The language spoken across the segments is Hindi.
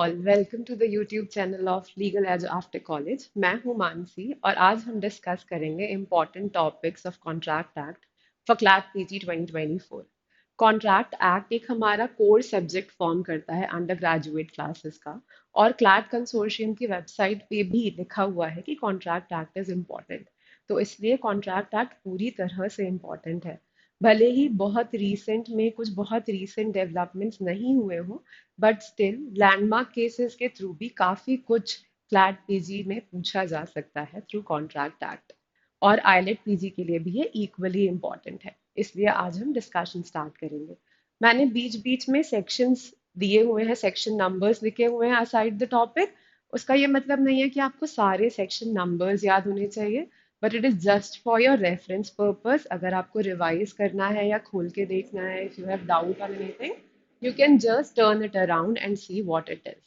All welcome to the YouTube channel of legal edge after college. मैं हूं मानसी और आज हम डिस्कस करेंगे important topics of contract act for CLAT PG 2024। Contract act एक हमारा कोर सब्जेक्ट फॉर्म करता है अंडर ग्रेजुएट क्लासेस का, और क्लैट कंसोर्शियम की वेबसाइट पे भी लिखा हुआ है कि कॉन्ट्रैक्ट एक्ट इज इम्पॉर्टेंट। तो इसलिए कॉन्ट्रैक्ट एक्ट पूरी तरह से इम्पॉर्टेंट है। भले ही बहुत रीसेंट डेवलपमेंट्स नहीं हुए हो, बट स्टिल लैंडमार्क केसेस के थ्रू भी काफी कुछ फ्लैट पीजी में पूछा जा सकता है थ्रू कॉन्ट्रैक्ट एक्ट। और आईलेट पीजी के लिए भी ये इक्वली इम्पॉर्टेंट है। इसलिए आज हम डिस्कशन स्टार्ट करेंगे। मैंने बीच बीच में सेक्शंस दिए हुए हैं, सेक्शन नंबर्स लिखे हुए हैं असाइड द टॉपिक। उसका ये मतलब नहीं है कि आपको सारे सेक्शन नंबर्स याद होने चाहिए, but it is just for your reference purpose. अगर आपको रिवाइज करना है या खोल के देखना है, if you have doubt on anything, you can just turn it around and see what it is।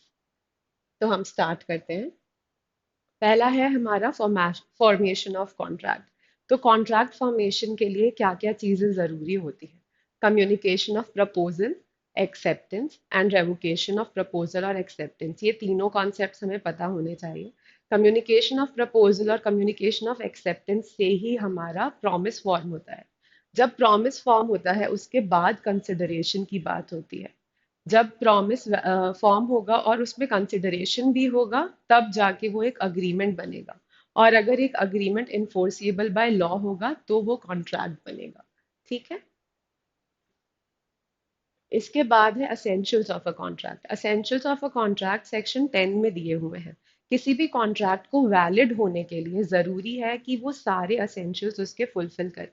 तो हम स्टार्ट करते हैं। पहला है हमारा फॉर्मेशन ऑफ कॉन्ट्रैक्ट। तो कॉन्ट्रैक्ट फॉर्मेशन के लिए क्या क्या चीजें जरूरी होती हैं? Communication of proposal, acceptance and revocation of proposal और एक्सेप्टेंस, ये तीनों कॉन्सेप्ट्स हमें पता होने चाहिए। कम्युनिकेशन ऑफ प्रपोजल और कम्युनिकेशन ऑफ एक्सेप्टेंस से ही हमारा प्रॉमिस फॉर्म होता है। जब प्रॉमिस फॉर्म होता है उसके बाद कंसिडरेशन की बात होती है। जब प्रॉमिस फॉर्म होगा और उसमें कंसिडरेशन भी होगा, तब जाके वो एक अग्रीमेंट बनेगा। और अगर एक अग्रीमेंट इन्फोर्सिबल बाय लॉ होगा तो वो कॉन्ट्रैक्ट बनेगा। ठीक है। इसके बाद है essentials of a contract. Essentials of a contract section 10 में दिए हुए हैं। किसी भी कॉन्ट्रैक्ट को वैलिड होने के लिए जरूरी है कि वो सारे असेंशियल्स उसके फुलफिल करे।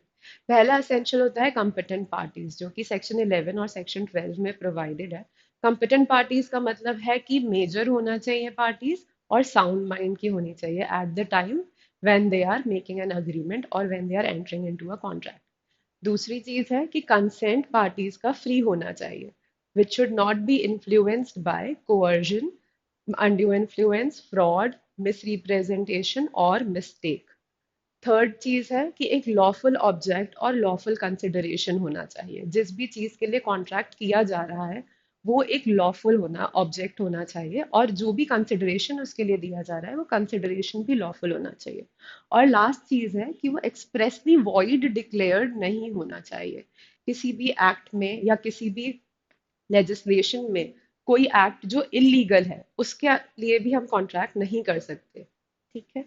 पहला असेंशियल होता है कॉम्पिटेंट पार्टीज, जो कि सेक्शन 11 और सेक्शन 12 में प्रोवाइडेड है। कॉम्पिटेंट पार्टीज का मतलब है कि मेजर होना चाहिए पार्टीज, और साउंड माइंड की होनी चाहिए at the time when they are making an agreement और when they are entering into a contract. दूसरी चीज है कि कंसेंट पार्टीज का फ्री होना चाहिए, which should not be influenced by coercion, undue influence, fraud, misrepresentation और मिस्टेक। थर्ड चीज है कि एक लॉफुल ऑब्जेक्ट और लॉफुल कंसिडरेशन होना चाहिए। जिस भी चीज के लिए कॉन्ट्रैक्ट किया जा रहा है वो एक लॉफुल होना ऑब्जेक्ट होना चाहिए, और जो भी कंसिडरेशन उसके लिए दिया जा रहा है वो कंसिडरेशन भी लॉफुल होना चाहिए। और लास्ट चीज है कि वो एक्सप्रेसली वॉइड डिक्लेयर्ड नहीं होना चाहिए। किसी भी एक्ट में या किसी भी लेजिस्लेशन में कोई एक्ट जो इलीगल है उसके लिए भी हम कॉन्ट्रैक्ट नहीं कर सकते। ठीक है।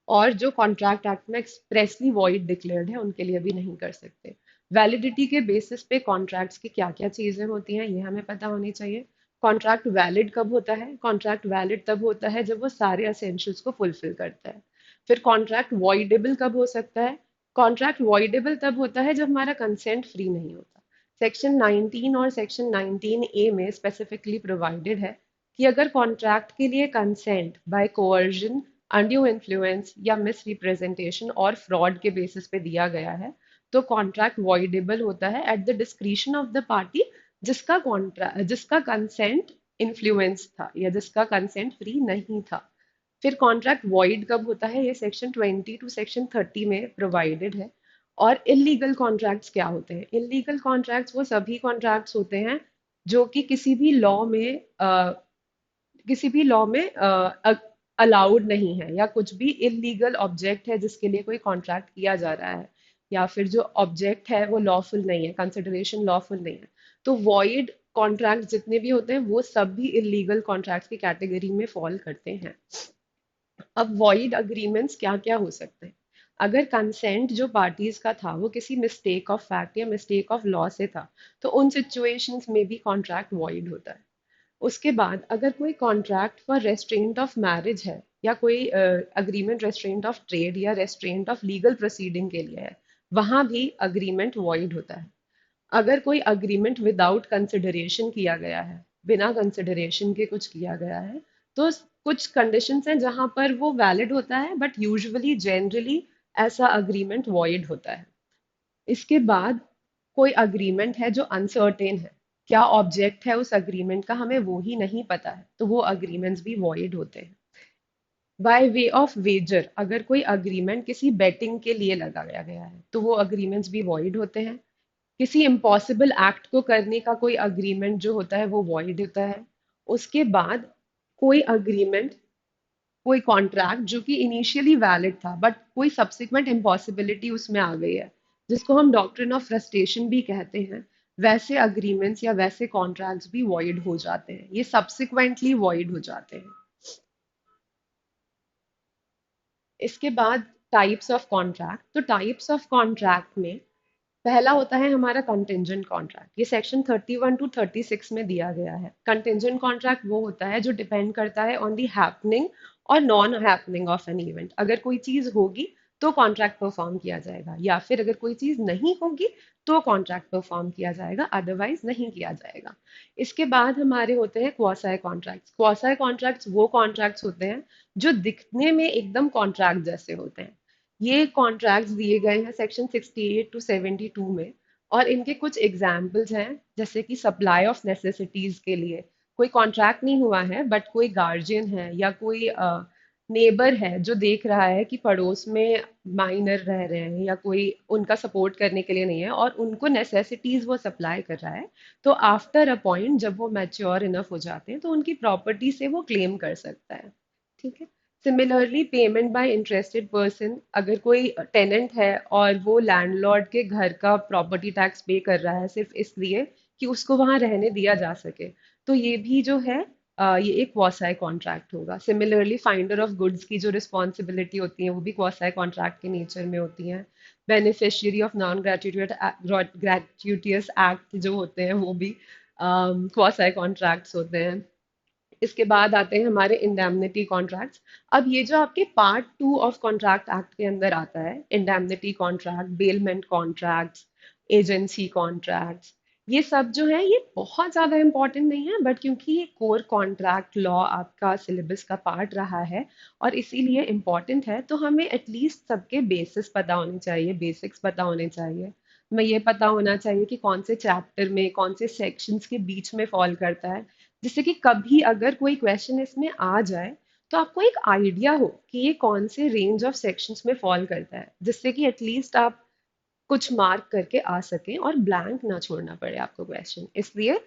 और जो कॉन्ट्रैक्ट एक्ट में एक्सप्रेसली वॉइड डिक्लेयर्ड है उनके लिए भी नहीं कर सकते। वैलिडिटी के बेसिस पे कॉन्ट्रैक्ट्स की क्या क्या चीजें होती हैं ये हमें पता होनी चाहिए। कॉन्ट्रैक्ट वैलिड कब होता है? कॉन्ट्रैक्ट वैलिड तब होता है जब वो सारे असेंशियल्स को फुलफिल करता है। फिर कॉन्ट्रैक्ट वॉइडेबल कब हो सकता है? कॉन्ट्रैक्ट वॉइडेबल तब होता है जब हमारा कंसेंट फ्री नहीं होता। सेक्शन 19 और सेक्शन 19A में स्पेसिफिकली प्रोवाइडेड है कि अगर कॉन्ट्रैक्ट के लिए consent by coercion, undue influence या मिस रिप्रेजेंटेशन और फ्रॉड के बेसिस पे दिया गया है, तो कॉन्ट्रैक्ट वॉइडेबल होता है at the discretion of the party जिसका कंसेंट इन्फ्लुएंस था या जिसका कंसेंट फ्री नहीं था। फिर कॉन्ट्रैक्ट वॉइड कब होता है? ये सेक्शन 20 टू सेक्शन 30 में प्रोवाइडेड है। और इलीगल कॉन्ट्रैक्ट्स क्या होते हैं? इलीगल कॉन्ट्रैक्ट्स वो सभी कॉन्ट्रैक्ट्स होते हैं जो कि किसी भी लॉ में अलाउड नहीं है, या कुछ भी इलीगल ऑब्जेक्ट है जिसके लिए कोई कॉन्ट्रैक्ट किया जा रहा है, या फिर जो ऑब्जेक्ट है वो लॉफुल नहीं है, कंसिडरेशन लॉफुल नहीं है। तो वॉइड कॉन्ट्रैक्ट जितने भी होते हैं वो सब भी इलीगल कॉन्ट्रैक्ट्स की कैटेगरी में फॉल करते हैं। अब वॉइड अग्रीमेंट्स क्या क्या हो सकते हैं? अगर कंसेंट जो पार्टीज का था वो किसी मिस्टेक ऑफ फैक्ट या मिस्टेक ऑफ लॉ से था, तो उन सिचुएशंस में भी कॉन्ट्रैक्ट वॉइड होता है। उसके बाद अगर कोई contract for restaurant of marriage है, या कोई अग्रीमेंट रेस्ट्रेंट ऑफ ट्रेड या रेस्ट्रेंट ऑफ लीगल प्रोसीडिंग के लिए है, वहां भी अग्रीमेंट वॉइड होता है। अगर कोई अग्रीमेंट विदाउट कंसिडरेशन किया गया है, बिना कंसिडरेशन के कुछ किया गया है, तो कुछ कंडीशंस हैं जहां पर वो वैलिड होता है, बट यूजुअली जनरली ऐसा अग्रीमेंट वॉइड होता है। इसके बाद कोई अग्रीमेंट है जो अनसर्टेन है, क्या ऑब्जेक्ट है उस अग्रीमेंट का हमें वो ही नहीं पता है, तो वो अग्रीमेंट्स भी वॉइड होते हैं। बाय वे ऑफ वेजर, अगर कोई अग्रीमेंट किसी बेटिंग के लिए लगाया गया है तो वो अग्रीमेंट्स भी वॉइड होते हैं। किसी इम्पॉसिबल एक्ट को करने का कोई अग्रीमेंट जो होता है वो वॉइड होता है। उसके बाद कोई अग्रीमेंट, कोई कॉन्ट्रैक्ट जो कि इनिशियली वैलिड था बट कोई सब्सिक्वेंट इम्पॉसिबिलिटी उसमें आ गई है, जिसको हम डॉक्ट्रिन ऑफ फ्रस्ट्रेशन भी कहते हैं, वैसे अग्रीमेंट्स या वैसे कॉन्ट्रैक्ट्स भी वॉइड हो जाते हैं, ये सब्सिक्वेंटली वॉइड हो जाते हैं। इसके बाद टाइप्स ऑफ कॉन्ट्रैक्ट, तो टाइप्स ऑफ कॉन्ट्रैक्ट में पहला होता है हमारा कंटिंजेंट कॉन्ट्रैक्ट, ये सेक्शन 31 टू 36 में दिया गया है। कंटिंजेंट कॉन्ट्रैक्ट वो होता है जो डिपेंड करता है ऑन दी हैपनिंग और non happening of an event. अगर कोई चीज होगी तो कॉन्ट्रैक्ट परफॉर्म किया जाएगा, या फिर अगर कोई चीज नहीं होगी तो कॉन्ट्रैक्ट परफॉर्म किया जाएगा, अदरवाइज नहीं किया जाएगा। इसके बाद हमारे होते हैं क्वासाई कॉन्ट्रैक्ट्स। क्वासाई कॉन्ट्रैक्ट्स वो कॉन्ट्रैक्ट्स होते हैं जो दिखने में एकदम कॉन्ट्रैक्ट जैसे होते हैं। ये कॉन्ट्रैक्ट्स दिए गए हैं सेक्शन 68 टू 72 में, और इनके कुछ एग्जाम्पल्स हैं, जैसे कि सप्लाई ऑफ नेसेसिटीज के लिए कोई कॉन्ट्रैक्ट नहीं हुआ है बट कोई गार्जियन है या कोई नेबर है जो देख रहा है कि पड़ोस में माइनर रह रहे हैं या कोई उनका सपोर्ट करने के लिए नहीं है और उनको नेसेसिटीज वो सप्लाई कर रहा है, तो आफ्टर अ पॉइंट जब वो मैच्योर इनफ हो जाते हैं तो उनकी प्रॉपर्टी से वो क्लेम कर सकता है। ठीक है। Similarly payment by interested person, अगर कोई टेनेंट है और वो लैंडलॉर्ड के घर का प्रॉपर्टी टैक्स पे कर रहा है सिर्फ इसलिए कि उसको वहां रहने दिया जा सके, तो ये भी जो है ये एक क्वासाई कॉन्ट्रैक्ट होगा। सिमिलरली फाइंडर ऑफ गुड्स की जो रिस्पॉन्सिबिलिटी होती है वो भी क्वासाई कॉन्ट्रैक्ट के नेचर में होती हैं। बेनिफिशियरी ऑफ नॉन ग्रेचुइटियस एक्ट जो होते हैं वो भी क्वासाई कॉन्ट्रैक्ट्स होते हैं। इसके बाद आते हैं हमारे इंडेमनिटी कॉन्ट्रैक्ट्स। अब ये जो आपके पार्ट 2 ऑफ कॉन्ट्रैक्ट एक्ट के अंदर आता है, indemnity contract, bailment contracts, agency contracts, ये सब जो है ये बहुत ज़्यादा इंपॉर्टेंट नहीं है, बट क्योंकि ये कोर कॉन्ट्रैक्ट लॉ आपका सिलेबस का पार्ट रहा है और इसीलिए इम्पॉर्टेंट है, तो हमें एटलीस्ट सबके बेसिस पता होने चाहिए, बेसिक्स पता होने चाहिए। हमें ये पता होना चाहिए कि कौन से चैप्टर में कौन से सेक्शंस के बीच में फॉल करता है, जिससे कि कभी अगर कोई क्वेश्चन इसमें आ जाए तो आपको एक आइडिया हो कि ये कौन से रेंज ऑफ सेक्शंस में फॉल करता है, जिससे कि एटलीस्ट आप कुछ मार्क करके आ सकें और ब्लैंक ना छोड़ना पड़े आपको क्वेश्चन। इसलिए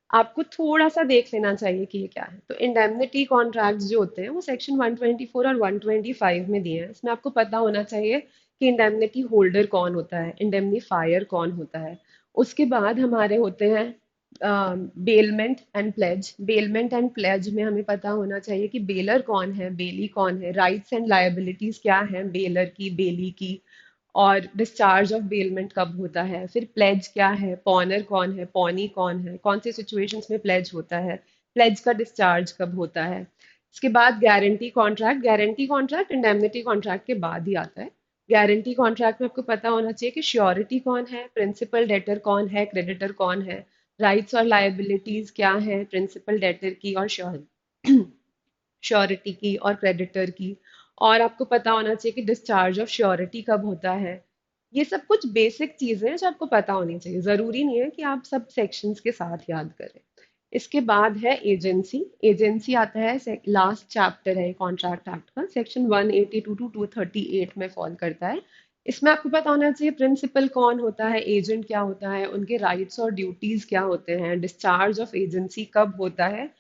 आपको थोड़ा सा देख लेना चाहिए कि ये क्या है। तो इंडेमनिटी कॉन्ट्रैक्ट्स जो होते हैं वो सेक्शन 124 और 125 में दिए हैं। इसमें आपको पता होना चाहिए कि इंडेमनिटी होल्डर कौन होता है, इंडेमनीफायर कौन होता है। उसके बाद हमारे होते हैं bailment and pledge. Bailment and pledge में हमें पता होना चाहिए कि बेलर कौन है, बेली कौन है, राइट्स एंड लायबिलिटीज क्या हैं बेलर की, बेली की, और डिस्चार्ज ऑफ बेलमेंट कब होता है, फिर प्लेज क्या है, पॉनर कौन है, पॉनी कौन है, कौन से सिचुएशंस में प्लेज होता है, प्लेज का डिस्चार्ज कब होता है। इसके बाद guarantee contract. Guarantee contract indemnity contract के बाद ही आता है। गारंटी कॉन्ट्रैक्ट में आपको पता होना चाहिए कि श्योरिटी कौन है, प्रिंसिपल डेटर कौन है, क्रेडिटर कौन है, राइट्स और लायबिलिटीज क्या है प्रिंसिपल डेटर की और श्योरिटी की और क्रेडिटर की, और आपको पता होना चाहिए कि डिस्चार्ज ऑफ श्योरिटी कब होता है। ये सब कुछ बेसिक चीजें हैं जो आपको पता होनी चाहिए, जरूरी नहीं है कि आप सब सेक्शंस के साथ याद करें। इसके बाद है एजेंसी। एजेंसी आता है लास्ट चैप्टर है कॉन्ट्रैक्ट एक्ट का, सेक्शन 182 टू 238 में फॉल करता है। इसमें आपको पता होना चाहिए प्रिंसिपल कौन होता है, एजेंट क्या होता है, उनके राइट्स और ड्यूटीज क्या होते हैं, डिस्चार्ज ऑफ एजेंसी कब होता है।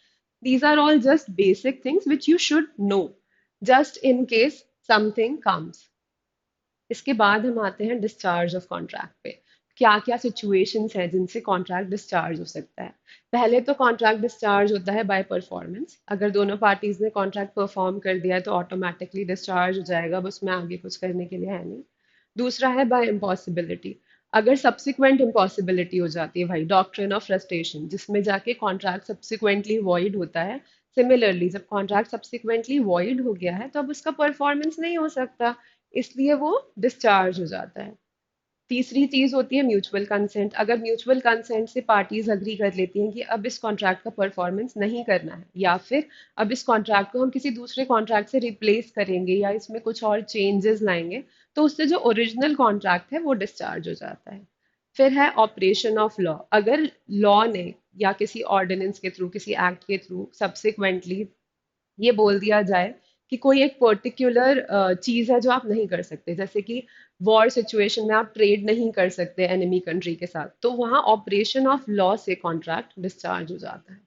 These are all just basic things which you should know, just in case something comes. इसके बाद हम आते हैं डिस्चार्ज ऑफ कॉन्ट्रैक्ट पे। क्या क्या सिचुएशंस हैं जिनसे कॉन्ट्रैक्ट डिस्चार्ज हो सकता है। पहले तो कॉन्ट्रैक्ट डिस्चार्ज होता है बाय परफॉर्मेंस। अगर दोनों पार्टीज ने कॉन्ट्रैक्ट परफॉर्म कर दिया है तो ऑटोमेटिकली डिस्चार्ज हो जाएगा, बस उसमें आगे कुछ करने के लिए है नहीं। दूसरा है बाय इम्पॉसिबिलिटी। अगर सब्सिक्वेंट इम्पॉसिबिलिटी हो जाती है भाई, डॉक्ट्रिन ऑफ फ्रस्ट्रेशन, जिसमें जाके कॉन्ट्रैक्ट सब्सिक्वेंटली वॉइड होता है। सिमिलरली जब कॉन्ट्रैक्ट सब्सिक्वेंटली वॉइड हो गया है तो अब उसका परफॉर्मेंस नहीं हो सकता, इसलिए वो डिस्चार्ज हो जाता है। तीसरी चीज होती है म्यूचुअल कंसेंट। अगर म्यूचुअल कंसेंट से पार्टीज अग्री कर लेती हैं कि अब इस कॉन्ट्रैक्ट का परफॉर्मेंस नहीं करना है, या फिर अब इस कॉन्ट्रैक्ट को हम किसी दूसरे कॉन्ट्रैक्ट से रिप्लेस करेंगे या इसमें कुछ और चेंजेस लाएंगे, तो उससे जो ओरिजिनल कॉन्ट्रैक्ट है वो डिस्चार्ज हो जाता है। फिर है ऑपरेशन ऑफ लॉ। अगर लॉ ने या किसी ऑर्डिनेंस के थ्रू, किसी एक्ट के थ्रू सब्सिक्वेंटली ये बोल दिया जाए कि कोई एक पर्टिकुलर चीज है जो आप नहीं कर सकते, जैसे कि वॉर सिचुएशन में आप ट्रेड नहीं कर सकते एनिमी कंट्री के साथ, तो वहां ऑपरेशन ऑफ लॉ से कॉन्ट्रैक्ट डिस्चार्ज हो जाता है।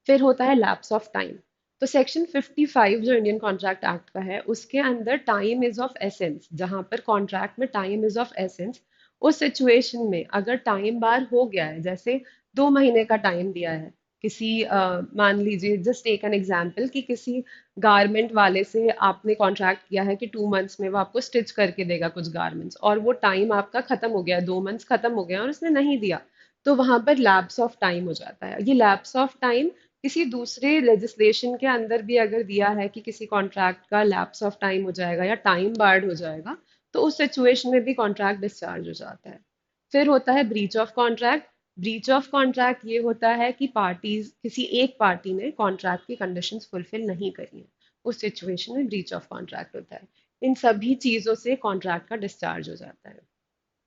फिर होता है लैप्स ऑफ टाइम। तो सेक्शन 55 जो इंडियन कॉन्ट्रैक्ट एक्ट का है उसके अंदर टाइम इज ऑफ एसेंस, जहां पर कॉन्ट्रैक्ट में टाइम इज ऑफ एसेंस, उस सिचुएशन में अगर टाइम बार हो गया है, जैसे 2 महीने का टाइम दिया है किसी मान लीजिए, जस्ट टेक एन एग्जांपल कि किसी गारमेंट वाले से आपने कॉन्ट्रैक्ट किया है कि 2 मंथ्स में वो आपको स्टिच करके देगा कुछ गारमेंट्स, और वो टाइम आपका खत्म हो गया, 2 मंथ्स खत्म हो गया और उसने नहीं दिया, तो वहां पर लैप्स ऑफ टाइम हो जाता है। ये लैप्स ऑफ टाइम किसी दूसरे लेजिस्लेशन के अंदर भी अगर दिया है कि किसी कॉन्ट्रैक्ट का लैप्स ऑफ टाइम हो जाएगा या टाइम बार्ड हो जाएगा, तो उस सिचुएशन में भी कॉन्ट्रैक्ट डिस्चार्ज हो जाता है। फिर होता है breach of contract. Breach of contract ये होता है कि पार्टीज, किसी एक पार्टी ने कॉन्ट्रैक्ट की कंडीशंस फुलफिल नहीं करी हैं, उस सिचुएशन में ब्रीच ऑफ कॉन्ट्रैक्ट होता है। इन सभी चीजों से कॉन्ट्रैक्ट का डिस्चार्ज हो जाता है।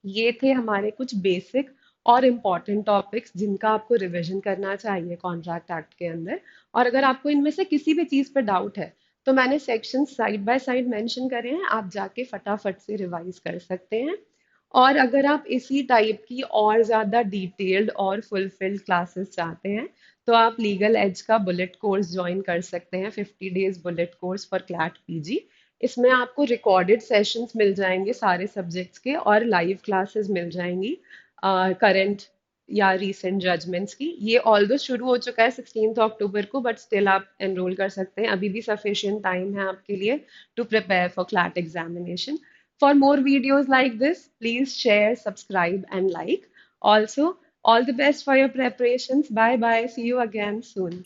ये थे हमारे कुछ बेसिक और इम्पॉर्टेंट टॉपिक्स जिनका आपको रिवीजन करना चाहिए कॉन्ट्रैक्ट एक्ट के अंदर। और अगर आपको इनमें से किसी भी चीज़ पर डाउट है तो मैंने section side by side mention करे हैं, आप जाके फटाफट से रिवाइज कर सकते हैं। और अगर आप इसी टाइप की और ज़्यादा डिटेल्ड और फुलफिल्ड क्लासेस चाहते हैं तो आप लीगल एज का बुलेट कोर्स ज्वाइन कर सकते हैं, 50 days bullet course for CLAT PG. इसमें आपको रिकॉर्डेड सेशंस मिल जाएंगे सारे सब्जेक्ट्स के, और लाइव क्लासेस मिल जाएंगी करंट या रीसेंट जजमेंट्स की। ये ऑल दो शुरू हो चुका है 16 अक्टूबर को, बट स्टिल आप एनरोल कर सकते हैं, अभी भी सफिशिएंट टाइम है आपके लिए to prepare for CLAT examination. For more videos like this, please share, subscribe, and like. Also, all the best for your preparations. Bye bye. See you again soon.